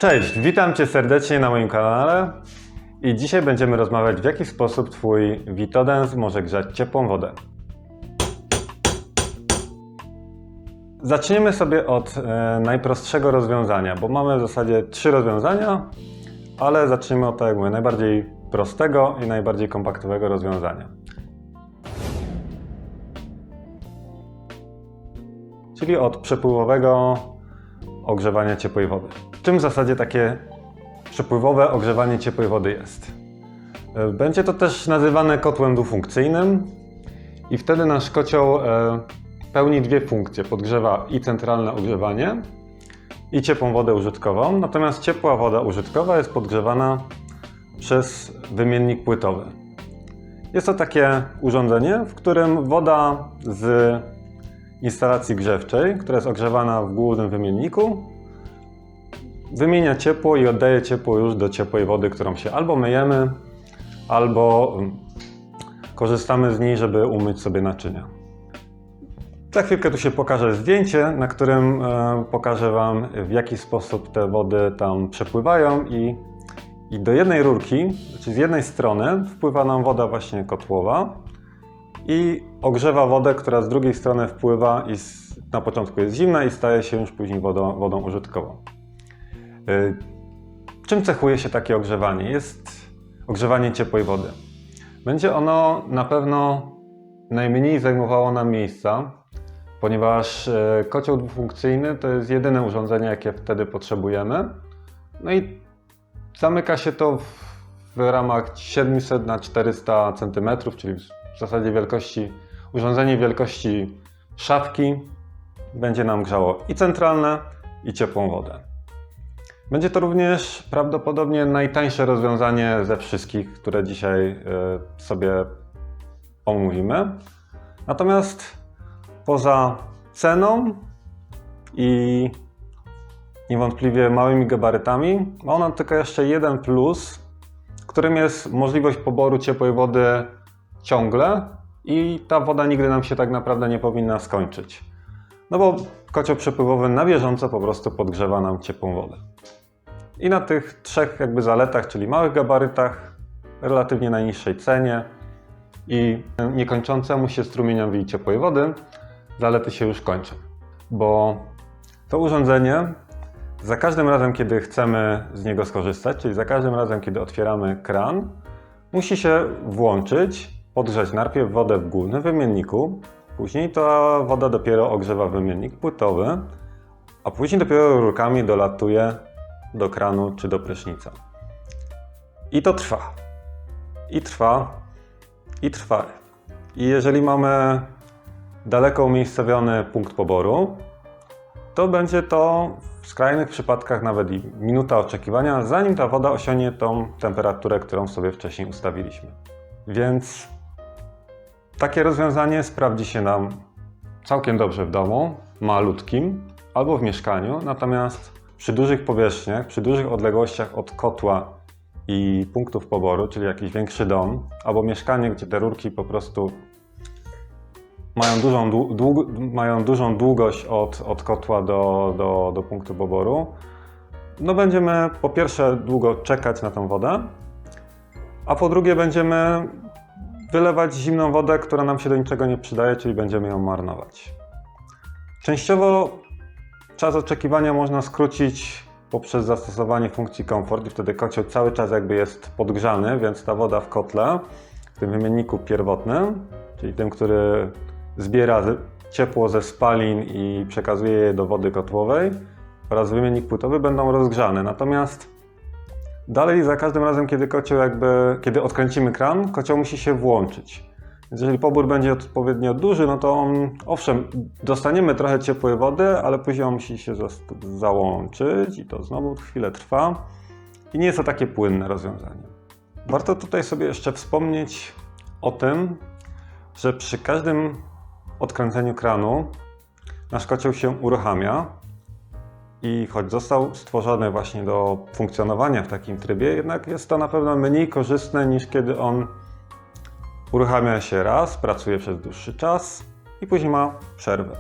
Cześć, witam Cię serdecznie na moim kanale i dzisiaj będziemy rozmawiać, w jaki sposób Twój Vitodens może grzać ciepłą wodę. Zaczniemy sobie od najprostszego rozwiązania, bo mamy w zasadzie 3 rozwiązania, ale zacznijmy od tego najbardziej prostego i najbardziej kompaktowego rozwiązania. Czyli od przepływowego ogrzewania ciepłej wody. Czym w zasadzie takie przepływowe ogrzewanie ciepłej wody jest? Będzie to też nazywane kotłem dwufunkcyjnym i wtedy nasz kocioł pełni 2 funkcje. Podgrzewa i centralne ogrzewanie i ciepłą wodę użytkową, natomiast ciepła woda użytkowa jest podgrzewana przez wymiennik płytowy. Jest to takie urządzenie, w którym woda z instalacji grzewczej, która jest ogrzewana w głównym wymienniku, wymienia ciepło i oddaje ciepło już do ciepłej wody, którą się albo myjemy, albo korzystamy z niej, żeby umyć sobie naczynia. Za chwilkę tu się pokaże zdjęcie, na którym pokażę Wam, w jaki sposób te wody tam przepływają i do jednej rurki, czyli z jednej strony wpływa nam woda właśnie kotłowa i ogrzewa wodę, która z drugiej strony wpływa i na początku jest zimna i staje się już później wodą użytkową. Czym cechuje się takie ogrzewanie? Jest ogrzewanie ciepłej wody. Będzie ono na pewno najmniej zajmowało nam miejsca, ponieważ kocioł dwufunkcyjny to jest jedyne urządzenie, jakie wtedy potrzebujemy. No i zamyka się to w ramach 700 na 400 cm, czyli w zasadzie urządzenie wielkości szafki będzie nam grzało i centralne, i ciepłą wodę. Będzie to również prawdopodobnie najtańsze rozwiązanie ze wszystkich, które dzisiaj sobie omówimy. Natomiast poza ceną i niewątpliwie małymi gabarytami ma ona tylko jeszcze jeden plus, którym jest możliwość poboru ciepłej wody ciągle i ta woda nigdy nam się tak naprawdę nie powinna skończyć. No bo kocioł przepływowy na bieżąco po prostu podgrzewa nam ciepłą wodę. I na tych 3 zaletach, czyli małych gabarytach, relatywnie najniższej cenie i niekończącemu się strumieniowi ciepłej wody, zalety się już kończą. Bo to urządzenie za każdym razem, kiedy chcemy z niego skorzystać, czyli za każdym razem, kiedy otwieramy kran, musi się włączyć, podgrzać najpierw wodę w głównym wymienniku, później ta woda dopiero ogrzewa wymiennik płytowy, a później dopiero rurkami dolatuje do kranu czy do prysznica. I to trwa. I trwa. I trwa. I jeżeli mamy daleko umiejscowiony punkt poboru, to będzie to w skrajnych przypadkach nawet i minuta oczekiwania, zanim ta woda osiągnie tą temperaturę, którą sobie wcześniej ustawiliśmy. Więc takie rozwiązanie sprawdzi się nam całkiem dobrze w domu, malutkim, albo w mieszkaniu, natomiast przy dużych powierzchniach, przy dużych odległościach od kotła i punktów poboru, czyli jakiś większy dom, albo mieszkanie, gdzie te rurki po prostu mają dużą długość od kotła do punktu poboru, no będziemy po pierwsze długo czekać na tą wodę, a po drugie będziemy wylewać zimną wodę, która nam się do niczego nie przydaje, czyli będziemy ją marnować. Częściowo czas oczekiwania można skrócić poprzez zastosowanie funkcji komfort i wtedy kocioł cały czas jest podgrzany, więc ta woda w kotle, w tym wymienniku pierwotnym, czyli tym, który zbiera ciepło ze spalin i przekazuje je do wody kotłowej, oraz wymiennik płytowy będą rozgrzane. Natomiast dalej za każdym razem, kiedy odkręcimy kran, kocioł musi się włączyć. Więc jeżeli pobór będzie odpowiednio duży, no to owszem, dostaniemy trochę ciepłej wody, ale później on musi się załączyć i to znowu chwilę trwa i nie jest to takie płynne rozwiązanie. Warto tutaj sobie jeszcze wspomnieć o tym, że przy każdym odkręceniu kranu nasz kocioł się uruchamia i choć został stworzony właśnie do funkcjonowania w takim trybie, jednak jest to na pewno mniej korzystne niż kiedy on uruchamia się raz, pracuje przez dłuższy czas i później ma przerwę.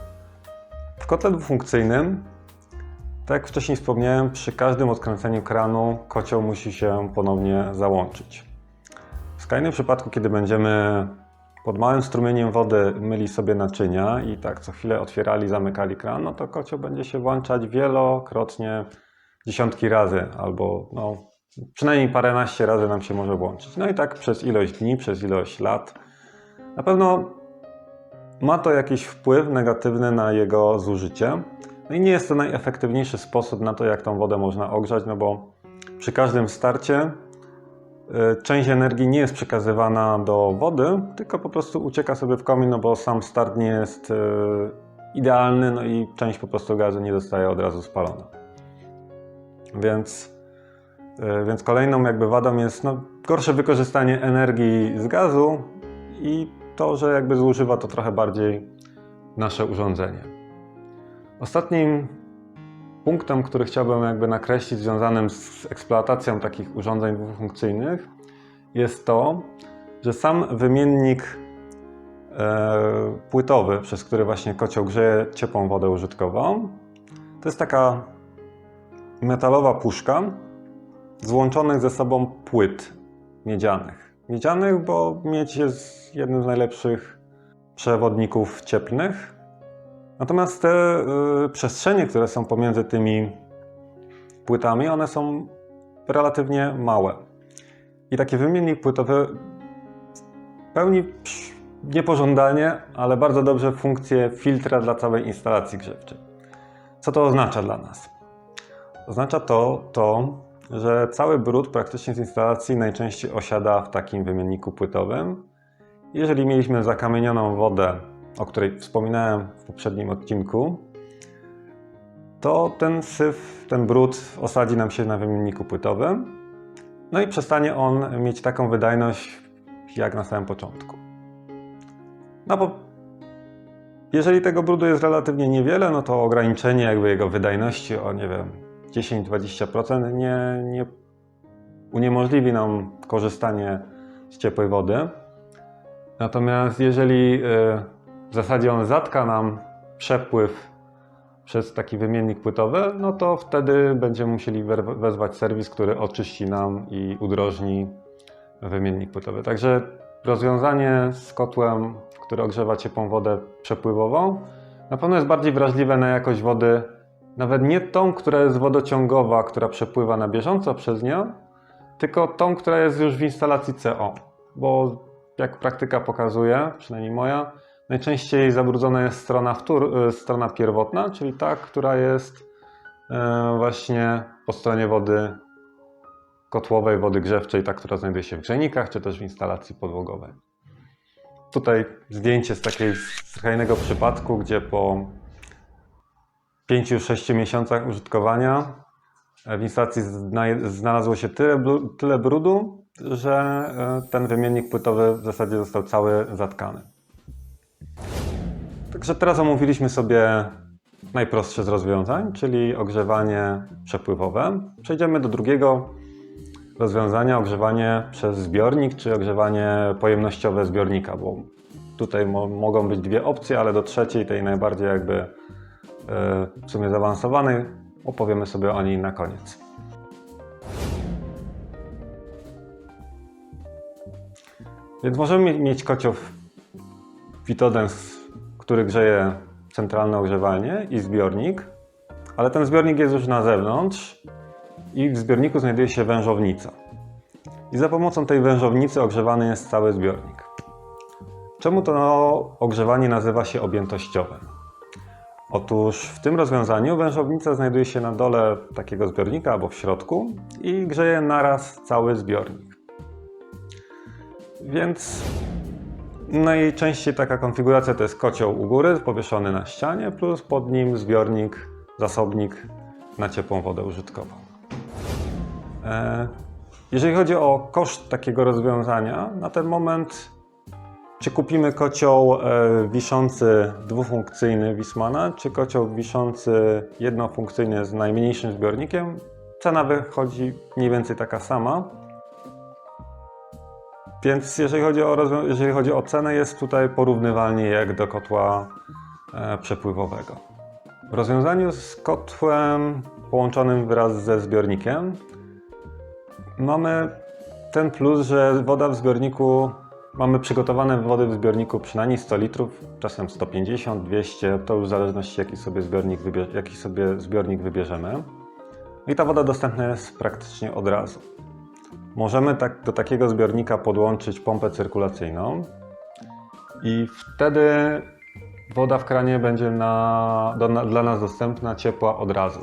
W kotle dwufunkcyjnym Tak jak wcześniej wspomniałem, przy każdym odkręceniu kranu kocioł musi się ponownie załączyć. W skrajnym przypadku, kiedy będziemy pod małym strumieniem wody myli sobie naczynia i tak co chwilę otwierali, zamykali kran, no to kocioł będzie się włączać wielokrotnie, dziesiątki razy albo przynajmniej paręnaście razy nam się może włączyć. No i tak przez ilość dni, przez ilość lat. Na pewno ma to jakiś wpływ negatywny na jego zużycie. No i nie jest to najefektywniejszy sposób na to, jak tą wodę można ogrzać, no bo przy każdym starcie część energii nie jest przekazywana do wody, tylko po prostu ucieka sobie w komin, no bo sam start nie jest idealny, no i część po prostu gazu nie zostaje od razu spalona. Więc kolejną jakby wadą jest gorsze wykorzystanie energii z gazu i to, że jakby zużywa to trochę bardziej nasze urządzenie. Ostatnim punktem, który chciałbym jakby nakreślić, związanym z eksploatacją takich urządzeń dwufunkcyjnych, jest to, że sam wymiennik płytowy, przez który właśnie kocioł grzeje ciepłą wodę użytkową, to jest taka metalowa puszka złączonych ze sobą płyt miedzianych. Miedzianych, bo miedź jest jednym z najlepszych przewodników cieplnych. Natomiast te przestrzenie, które są pomiędzy tymi płytami, one są relatywnie małe. I taki wymiennik płytowy pełni niepożądanie, ale bardzo dobrze funkcję filtra dla całej instalacji grzewczej. Co to oznacza dla nas? Oznacza to, że cały brud praktycznie z instalacji najczęściej osiada w takim wymienniku płytowym. Jeżeli mieliśmy zakamienioną wodę, o której wspominałem w poprzednim odcinku, to ten syf, ten brud osadzi nam się na wymienniku płytowym, no i przestanie on mieć taką wydajność jak na samym początku. No bo jeżeli tego brudu jest relatywnie niewiele, no to ograniczenie jakby jego wydajności o 10-20% nie uniemożliwi nam korzystanie z ciepłej wody. Natomiast jeżeli w zasadzie on zatka nam przepływ przez taki wymiennik płytowy, no to wtedy będziemy musieli wezwać serwis, który oczyści nam i udrożni wymiennik płytowy. Także rozwiązanie z kotłem, który ogrzewa ciepłą wodę przepływową, na pewno jest bardziej wrażliwe na jakość wody, nawet nie tą, która jest wodociągowa, która przepływa na bieżąco przez nią, tylko tą, która jest już w instalacji CO. Bo jak praktyka pokazuje, przynajmniej moja, najczęściej zabrudzona jest strona pierwotna, czyli ta, która jest właśnie po stronie wody kotłowej, wody grzewczej, ta, która znajduje się w grzejnikach, czy też w instalacji podłogowej. Tutaj zdjęcie z takiego skrajnego przypadku, gdzie po 5-6 miesiącach użytkowania w instalacji znalazło się tyle brudu, że ten wymiennik płytowy w zasadzie został cały zatkany. Także teraz omówiliśmy sobie najprostsze z rozwiązań, czyli ogrzewanie przepływowe. Przejdziemy do drugiego rozwiązania, ogrzewanie przez zbiornik, czy ogrzewanie pojemnościowe zbiornika, bo tutaj mogą być dwie opcje, ale do trzeciej, tej najbardziej jakby w sumie zaawansowanej, opowiemy sobie o niej na koniec. Więc możemy mieć kocioł Vitodens, który grzeje centralne ogrzewanie i zbiornik, ale ten zbiornik jest już na zewnątrz i w zbiorniku znajduje się wężownica. I za pomocą tej wężownicy ogrzewany jest cały zbiornik. Czemu to ogrzewanie nazywa się objętościowym? Otóż w tym rozwiązaniu wężownica znajduje się na dole takiego zbiornika albo w środku i grzeje naraz cały zbiornik. Więc najczęściej taka konfiguracja to jest kocioł u góry, powieszony na ścianie, plus pod nim zbiornik, zasobnik na ciepłą wodę użytkową. Jeżeli chodzi o koszt takiego rozwiązania, na ten moment, czy kupimy kocioł wiszący dwufunkcyjny Wiessmana, czy kocioł wiszący jednofunkcyjny z najmniejszym zbiornikiem, cena wychodzi mniej więcej taka sama. Więc jeżeli chodzi o cenę, jest tutaj porównywalnie jak do kotła przepływowego. W rozwiązaniu z kotłem połączonym wraz ze zbiornikiem mamy ten plus, że woda w zbiorniku, mamy przygotowane wody w zbiorniku przynajmniej 100 litrów, czasem 150, 200, to już w zależności jaki sobie zbiornik wybierzemy. I ta woda dostępna jest praktycznie od razu. Możemy do takiego zbiornika podłączyć pompę cyrkulacyjną i wtedy woda w kranie będzie dla nas dostępna, ciepła od razu.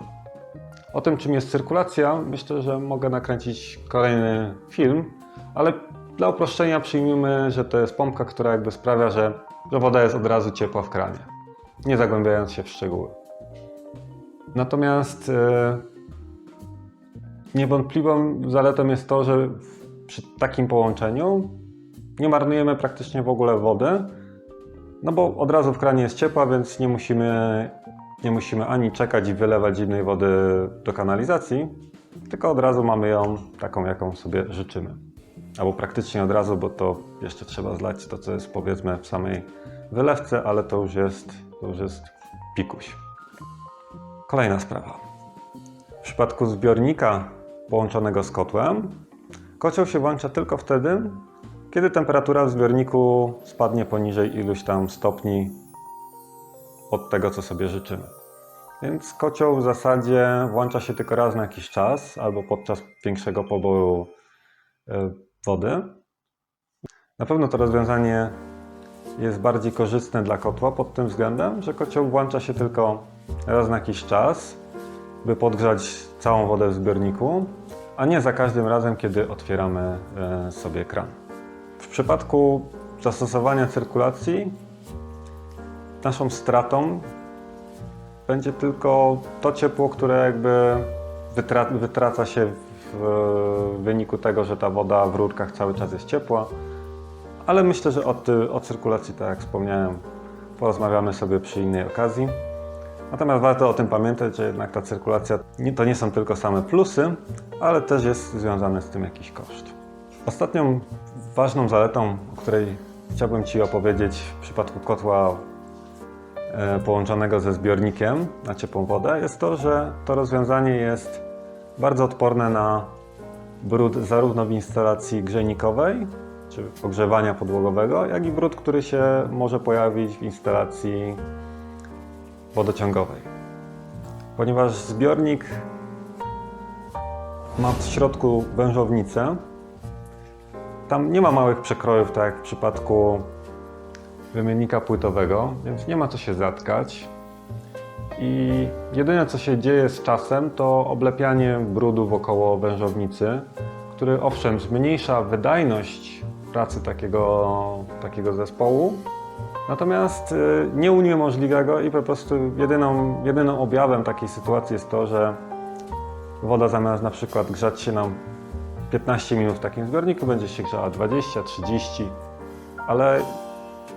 O tym, czym jest cyrkulacja, myślę, że mogę nakręcić kolejny film, ale dla uproszczenia przyjmijmy, że to jest pompka, która jakby sprawia, że woda jest od razu ciepła w kranie, nie zagłębiając się w szczegóły. Natomiast niewątpliwą zaletą jest to, że przy takim połączeniu nie marnujemy praktycznie w ogóle wody, no bo od razu w kranie jest ciepła, więc nie musimy ani czekać i wylewać zimnej wody do kanalizacji, tylko od razu mamy ją taką, jaką sobie życzymy. Albo praktycznie od razu, bo to jeszcze trzeba zlać to, co jest powiedzmy w samej wylewce, ale to już jest pikuś. Kolejna sprawa. W przypadku zbiornika połączonego z kotłem, kocioł się włącza tylko wtedy, kiedy temperatura w zbiorniku spadnie poniżej iluś tam stopni od tego, co sobie życzymy. Więc kocioł w zasadzie włącza się tylko raz na jakiś czas albo podczas większego poboru wody. Na pewno to rozwiązanie jest bardziej korzystne dla kotła pod tym względem, że kocioł włącza się tylko raz na jakiś czas, by podgrzać całą wodę w zbiorniku, a nie za każdym razem, kiedy otwieramy sobie kran. W przypadku zastosowania cyrkulacji naszą stratą będzie tylko to ciepło, które jakby wytraca się w wyniku tego, że ta woda w rurkach cały czas jest ciepła. Ale myślę, że o cyrkulacji, tak jak wspomniałem, porozmawiamy sobie przy innej okazji. Natomiast warto o tym pamiętać, że jednak ta cyrkulacja to nie są tylko same plusy, ale też jest związany z tym jakiś koszt. Ostatnią ważną zaletą, o której chciałbym Ci opowiedzieć w przypadku kotła połączonego ze zbiornikiem na ciepłą wodę, jest to, że to rozwiązanie jest bardzo odporne na brud zarówno w instalacji grzejnikowej, czy ogrzewania podłogowego, jak i brud, który się może pojawić w instalacji wodociągowej. Ponieważ zbiornik ma w środku wężownicę, tam nie ma małych przekrojów, tak jak w przypadku wymiennika płytowego, więc nie ma co się zatkać. I jedyne, co się dzieje z czasem, to oblepianie brudu wokoło wężownicy, który owszem zmniejsza wydajność pracy takiego zespołu, natomiast nie uniemożliwia go i po prostu jedyną objawem takiej sytuacji jest to, że woda zamiast na przykład grzać się nam 15 minut w takim zbiorniku, będzie się grzała 20, 30, ale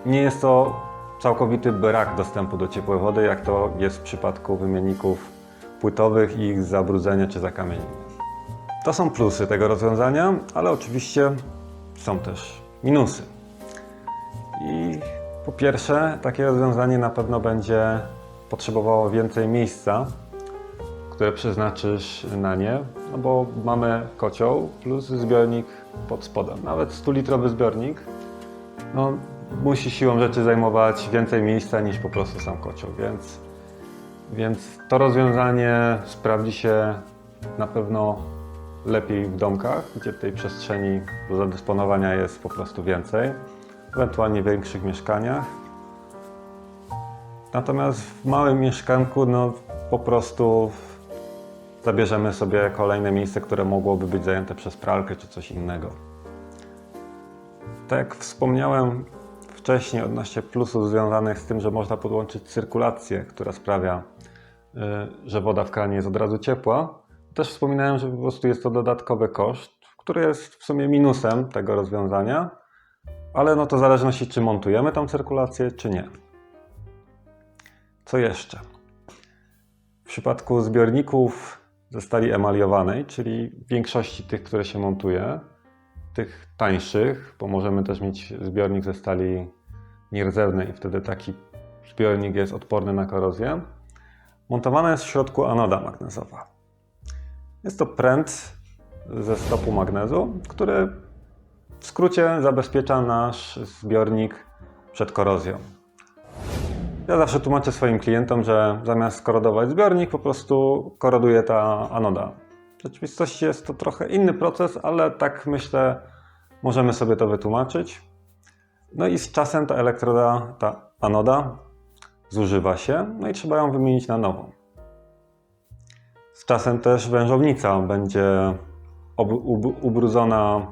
nie jest to całkowity brak dostępu do ciepłej wody, jak to jest w przypadku wymienników płytowych i ich zabrudzenia czy zakamienienia. To są plusy tego rozwiązania, ale oczywiście są też minusy. I po pierwsze, takie rozwiązanie na pewno będzie potrzebowało więcej miejsca, które przeznaczysz na nie, no bo mamy kocioł plus zbiornik pod spodem. Nawet 100-litrowy zbiornik musi siłą rzeczy zajmować więcej miejsca niż po prostu sam kocioł, więc to rozwiązanie sprawdzi się na pewno lepiej w domkach, gdzie tej przestrzeni do zadysponowania jest po prostu więcej, ewentualnie w większych mieszkaniach. Natomiast w małym mieszkanku po prostu zabierzemy sobie kolejne miejsce, które mogłoby być zajęte przez pralkę czy coś innego. Tak jak wspomniałem wcześniej odnośnie plusów związanych z tym, że można podłączyć cyrkulację, która sprawia, że woda w kranie jest od razu ciepła, też wspominałem, że po prostu jest to dodatkowy koszt, który jest w sumie minusem tego rozwiązania, ale to w zależności, czy montujemy tą cyrkulację, czy nie. Co jeszcze? W przypadku zbiorników ze stali emaliowanej, czyli w większości tych, które się montuje, tych tańszych, bo możemy też mieć zbiornik ze stali nierdzewnej i wtedy taki zbiornik jest odporny na korozję. montowana jest w środku anoda magnezowa. Jest to pręt ze stopu magnezu, który w skrócie zabezpiecza nasz zbiornik przed korozją. Ja zawsze tłumaczę swoim klientom, że zamiast korodować zbiornik, po prostu koroduje ta anoda. W rzeczywistości jest to trochę inny proces, ale tak myślę, możemy sobie to wytłumaczyć. No i z czasem ta elektroda, ta anoda zużywa się, no i trzeba ją wymienić na nową. Z czasem też wężownica będzie ubrudzona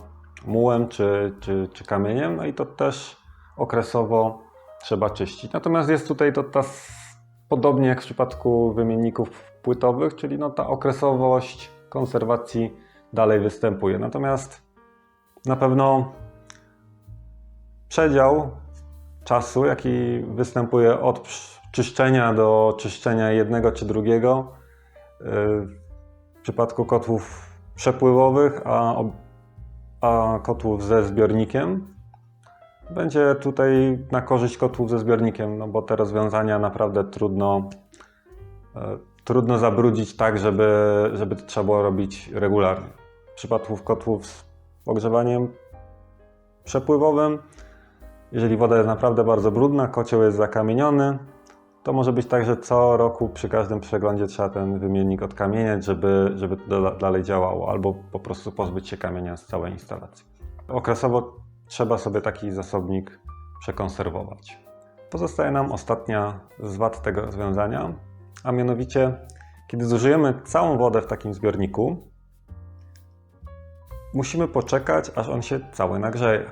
mułem czy kamieniem, no i to też okresowo trzeba czyścić. Natomiast jest tutaj podobnie jak w przypadku wymienników płytowych, czyli ta okresowość konserwacji dalej występuje. Natomiast na pewno przedział czasu, jaki występuje od czyszczenia do czyszczenia jednego czy drugiego, w przypadku kotłów przepływowych, a kotłów ze zbiornikiem, będzie tutaj na korzyść kotłów ze zbiornikiem, no bo te rozwiązania naprawdę trudno zabrudzić tak, żeby to trzeba było robić regularnie. W przypadku kotłów z ogrzewaniem przepływowym, jeżeli woda jest naprawdę bardzo brudna, kocioł jest zakamieniony, to może być tak, że co roku przy każdym przeglądzie trzeba ten wymiennik odkamieniać, żeby to dalej działało, albo po prostu pozbyć się kamienia z całej instalacji. Okresowo trzeba sobie taki zasobnik przekonserwować. Pozostaje nam ostatnia z wad tego rozwiązania, a mianowicie, kiedy zużyjemy całą wodę w takim zbiorniku, musimy poczekać, aż on się cały nagrzeje.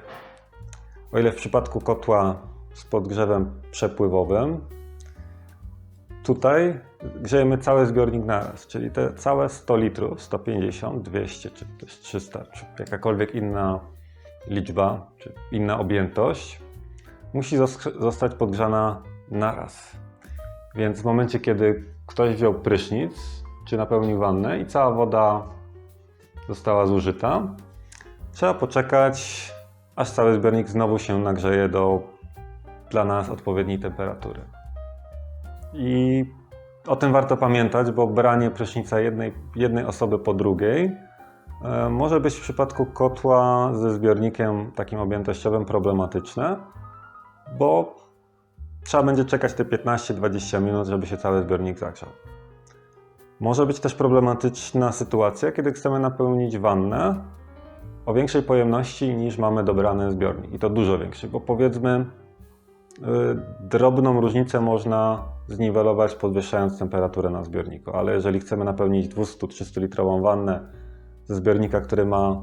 O ile w przypadku kotła z podgrzewem przepływowym, tutaj grzejemy cały zbiornik naraz, czyli te całe 100 litrów, 150, 200 czy też 300, czy jakakolwiek inna liczba, czy inna objętość, musi zostać podgrzana naraz. Więc w momencie, kiedy ktoś wziął prysznic, czy napełnił wannę i cała woda została zużyta, trzeba poczekać, aż cały zbiornik znowu się nagrzeje do dla nas odpowiedniej temperatury. I o tym warto pamiętać, bo branie prysznica jednej osoby po drugiej może być w przypadku kotła ze zbiornikiem takim objętościowym problematyczne, bo trzeba będzie czekać te 15-20 minut, żeby się cały zbiornik zagrzał. Może być też problematyczna sytuacja, kiedy chcemy napełnić wannę o większej pojemności niż mamy dobrany zbiornik. I to dużo większej, bo powiedzmy drobną różnicę można zniwelować podwyższając temperaturę na zbiorniku, ale jeżeli chcemy napełnić 200-300 litrową wannę ze zbiornika, który ma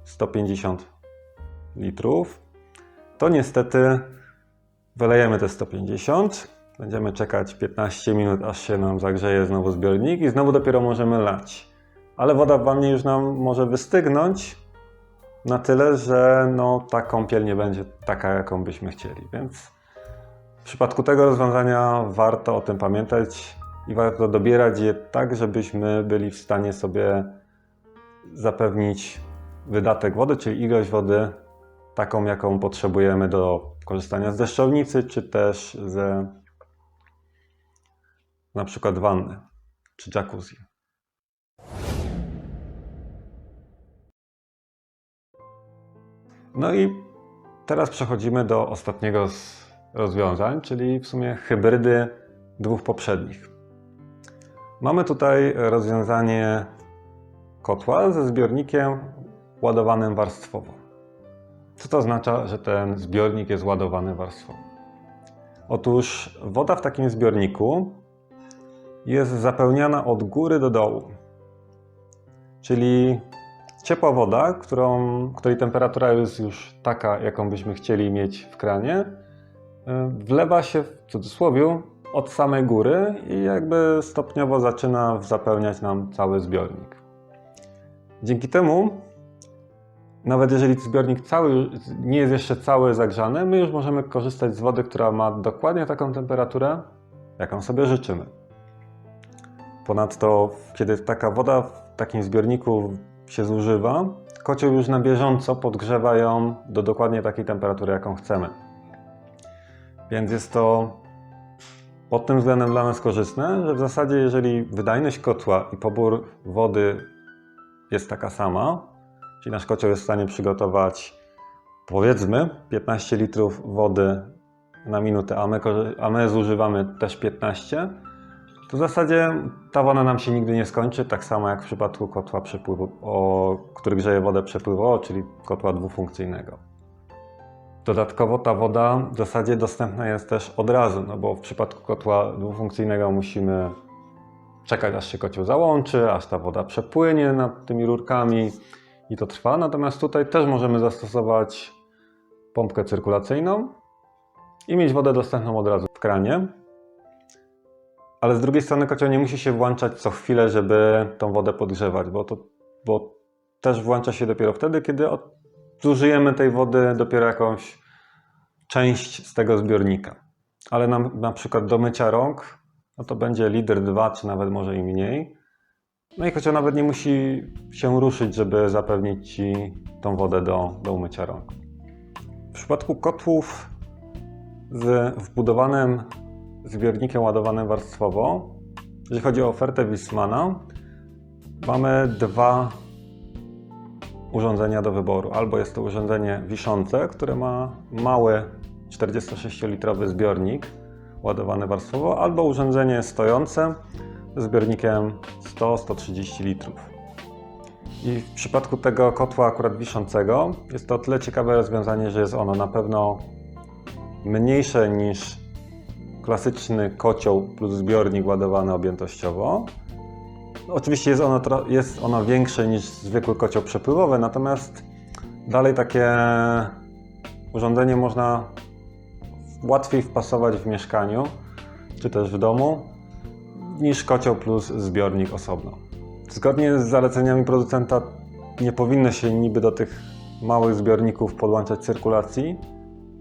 150 litrów, to niestety wylejemy te 150, będziemy czekać 15 minut, aż się nam zagrzeje znowu zbiornik i znowu dopiero możemy lać. Ale woda w wannie już nam może wystygnąć na tyle, że ta kąpiel nie będzie taka, jaką byśmy chcieli. Więc w przypadku tego rozwiązania warto o tym pamiętać i warto dobierać je tak, żebyśmy byli w stanie sobie zapewnić wydatek wody, czyli ilość wody taką, jaką potrzebujemy do korzystania z deszczownicy, czy też ze na przykład wanny, czy jacuzzi. No i teraz przechodzimy do ostatniego z rozwiązań, czyli w sumie hybrydy dwóch poprzednich. Mamy tutaj rozwiązanie kotła ze zbiornikiem ładowanym warstwowo. Co to oznacza, że ten zbiornik jest ładowany warstwowo? Otóż woda w takim zbiorniku jest zapełniana od góry do dołu. Czyli ciepła woda, której temperatura jest już taka, jaką byśmy chcieli mieć w kranie, wlewa się w cudzysłowie od samej góry i jakby stopniowo zaczyna zapełniać nam cały zbiornik. Dzięki temu, nawet jeżeli zbiornik nie jest jeszcze cały zagrzany, my już możemy korzystać z wody, która ma dokładnie taką temperaturę, jaką sobie życzymy. Ponadto, kiedy taka woda w takim zbiorniku się zużywa, kocioł już na bieżąco podgrzewa ją do dokładnie takiej temperatury, jaką chcemy. Więc jest to pod tym względem dla nas korzystne, że w zasadzie jeżeli wydajność kotła i pobór wody jest taka sama, czyli nasz kocioł jest w stanie przygotować powiedzmy 15 litrów wody na minutę, a my zużywamy też 15, to w zasadzie ta woda nam się nigdy nie skończy, tak samo jak w przypadku kotła który grzeje wodę przepływowo, czyli kotła dwufunkcyjnego. Dodatkowo ta woda w zasadzie dostępna jest też od razu, no bo w przypadku kotła dwufunkcyjnego musimy czekać, aż się kocioł załączy, aż ta woda przepłynie nad tymi rurkami i to trwa. Natomiast tutaj też możemy zastosować pompkę cyrkulacyjną i mieć wodę dostępną od razu w kranie. Ale z drugiej strony kocioł nie musi się włączać co chwilę, żeby tą wodę podgrzewać, bo też włącza się dopiero wtedy, kiedy zużyjemy tej wody dopiero jakąś część z tego zbiornika. Ale na przykład do mycia rąk, no to będzie litr, 2 czy nawet może i mniej. No i kocioł nawet nie musi się ruszyć, żeby zapewnić Ci tą wodę do umycia rąk. W przypadku kotłów z wbudowanym zbiornikiem ładowanym warstwowo, jeżeli chodzi o ofertę Viessmanna, mamy dwa urządzenia do wyboru. Albo jest to urządzenie wiszące, które ma mały 46-litrowy zbiornik ładowany warstwowo, albo urządzenie stojące z zbiornikiem 100-130 litrów. I w przypadku tego kotła akurat wiszącego jest to o tyle ciekawe rozwiązanie, że jest ono na pewno mniejsze niż klasyczny kocioł plus zbiornik ładowany objętościowo. Oczywiście jest ono większe niż zwykły kocioł przepływowy, natomiast dalej takie urządzenie można łatwiej wpasować w mieszkaniu czy też w domu niż kocioł plus zbiornik osobno. Zgodnie z zaleceniami producenta nie powinno się niby do tych małych zbiorników podłączać cyrkulacji.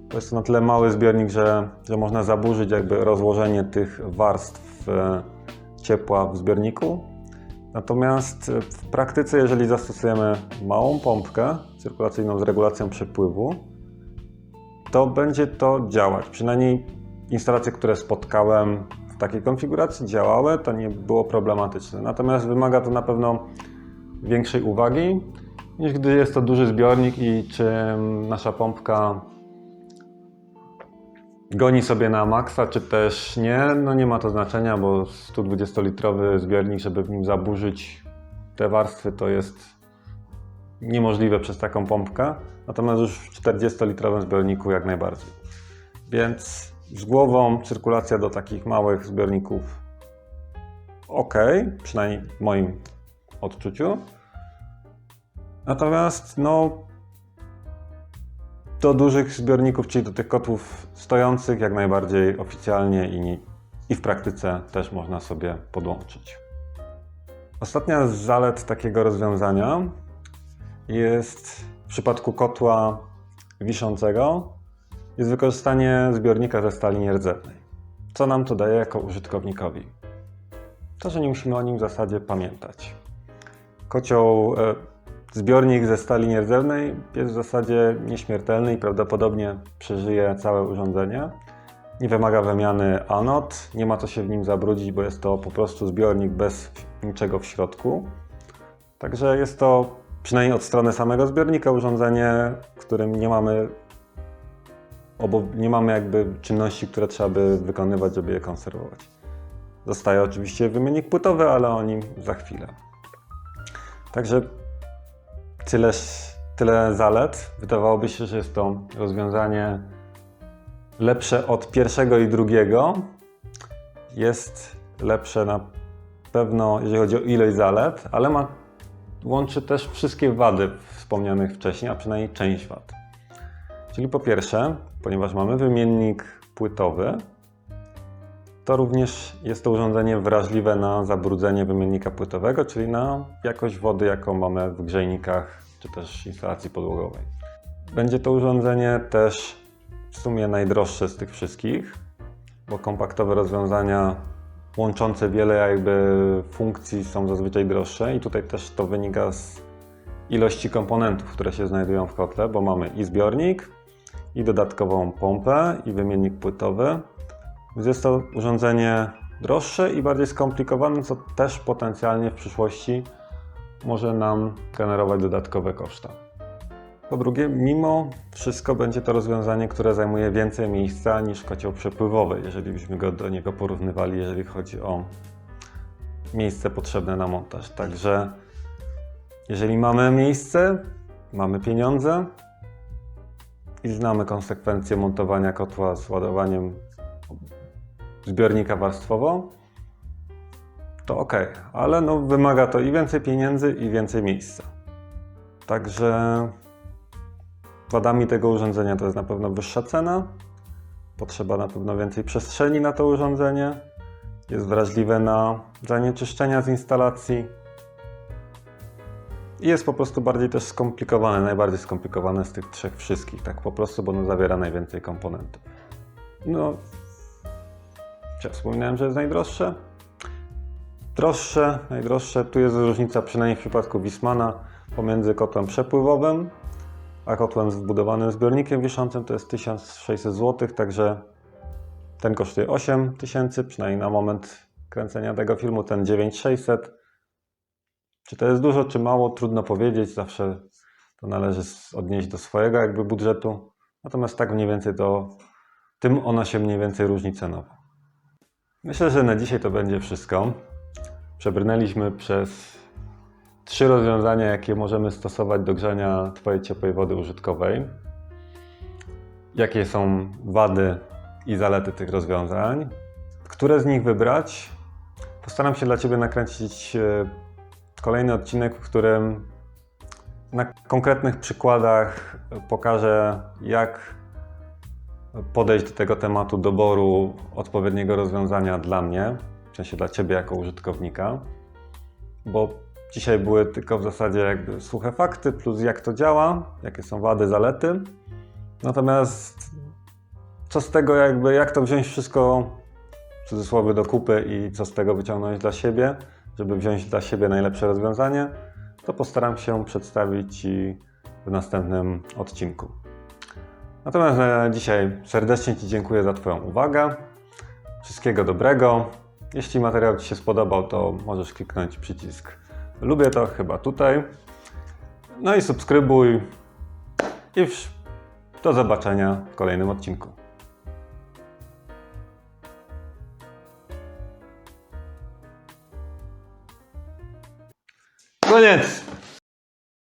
To jest to na tyle mały zbiornik, że można zaburzyć jakby rozłożenie tych warstw ciepła w zbiorniku. Natomiast w praktyce, jeżeli zastosujemy małą pompkę cyrkulacyjną z regulacją przepływu, to będzie to działać. Przynajmniej instalacje, które spotkałem w takiej konfiguracji działały, to nie było problematyczne. Natomiast wymaga to na pewno większej uwagi, niż gdy jest to duży zbiornik i czy nasza pompka goni sobie na maksa, czy też nie, no nie ma to znaczenia, bo 120-litrowy zbiornik, żeby w nim zaburzyć te warstwy, to jest niemożliwe przez taką pompkę. Natomiast już w 40-litrowym zbiorniku jak najbardziej. Więc z głową cyrkulacja do takich małych zbiorników ok, przynajmniej w moim odczuciu. Natomiast do dużych zbiorników, czyli do tych kotłów stojących, jak najbardziej oficjalnie i w praktyce też można sobie podłączyć. Ostatnia z zalet takiego rozwiązania jest w przypadku kotła wiszącego jest wykorzystanie zbiornika ze stali nierdzewnej. Co nam to daje jako użytkownikowi? To, że nie musimy o nim w zasadzie pamiętać. Zbiornik ze stali nierdzewnej jest w zasadzie nieśmiertelny i prawdopodobnie przeżyje całe urządzenie. Nie wymaga wymiany anod, nie ma co się w nim zabrudzić, bo jest to po prostu zbiornik bez niczego w środku. Także jest to przynajmniej od strony samego zbiornika urządzenie, w którym nie mamy jakby czynności, które trzeba by wykonywać, żeby je konserwować. Zostaje oczywiście wymiennik płytowy, ale o nim za chwilę. Także tyle zalet. Wydawałoby się, że jest to rozwiązanie lepsze od pierwszego i drugiego. Jest lepsze na pewno, jeżeli chodzi o ilość zalet, ale łączy też wszystkie wady wspomnianych wcześniej, a przynajmniej część wad. Czyli po pierwsze, ponieważ mamy wymiennik płytowy, to również jest to urządzenie wrażliwe na zabrudzenie wymiennika płytowego, czyli na jakość wody, jaką mamy w grzejnikach czy też instalacji podłogowej. Będzie to urządzenie też w sumie najdroższe z tych wszystkich, bo kompaktowe rozwiązania łączące wiele jakby funkcji są zazwyczaj droższe i tutaj też to wynika z ilości komponentów, które się znajdują w kotle, bo mamy i zbiornik, i dodatkową pompę, i wymiennik płytowy. Więc jest to urządzenie droższe i bardziej skomplikowane, co też potencjalnie w przyszłości może nam generować dodatkowe koszta. Po drugie, mimo wszystko będzie to rozwiązanie, które zajmuje więcej miejsca niż kocioł przepływowy, jeżeli byśmy go do niego porównywali, jeżeli chodzi o miejsce potrzebne na montaż. Także jeżeli mamy miejsce, mamy pieniądze i znamy konsekwencje montowania kotła z ładowaniem zbiornika warstwowo, to ok, ale no, wymaga to i więcej pieniędzy, i więcej miejsca. Także wadami tego urządzenia to jest na pewno wyższa cena, potrzeba na pewno więcej przestrzeni na to urządzenie, jest wrażliwe na zanieczyszczenia z instalacji i jest po prostu bardziej też skomplikowane, najbardziej skomplikowane z tych trzech wszystkich, tak po prostu, bo ono zawiera najwięcej komponentów. No, czy wspominałem, że jest najdroższe? Najdroższe, tu jest różnica przynajmniej w przypadku Wiessmana pomiędzy kotłem przepływowym a kotłem z wbudowanym zbiornikiem wiszącym, to jest 1600 zł, także ten kosztuje 8000, przynajmniej na moment kręcenia tego filmu, ten 9600. Czy to jest dużo, czy mało, trudno powiedzieć, zawsze to należy odnieść do swojego jakby budżetu, natomiast tak mniej więcej to, tym ona się mniej więcej różni cenowo. Myślę, że na dzisiaj to będzie wszystko. Przebrnęliśmy przez 3 rozwiązania, jakie możemy stosować do grzania Twojej ciepłej wody użytkowej. Jakie są wady i zalety tych rozwiązań? Które z nich wybrać? Postaram się dla Ciebie nakręcić kolejny odcinek, w którym na konkretnych przykładach pokażę, jak podejść do tego tematu doboru odpowiedniego rozwiązania dla mnie, w sensie dla Ciebie jako użytkownika, bo dzisiaj były tylko w zasadzie jakby suche fakty, plus jak to działa, jakie są wady, zalety. Natomiast co z tego jakby, jak to wziąć wszystko w cudzysłowie do kupy i co z tego wyciągnąć dla siebie, żeby wziąć dla siebie najlepsze rozwiązanie, to postaram się przedstawić Ci w następnym odcinku. Natomiast dzisiaj serdecznie Ci dziękuję za Twoją uwagę. Wszystkiego dobrego. Jeśli materiał Ci się spodobał, to możesz kliknąć przycisk lubię to, chyba tutaj. No i subskrybuj. I do zobaczenia w kolejnym odcinku. Koniec!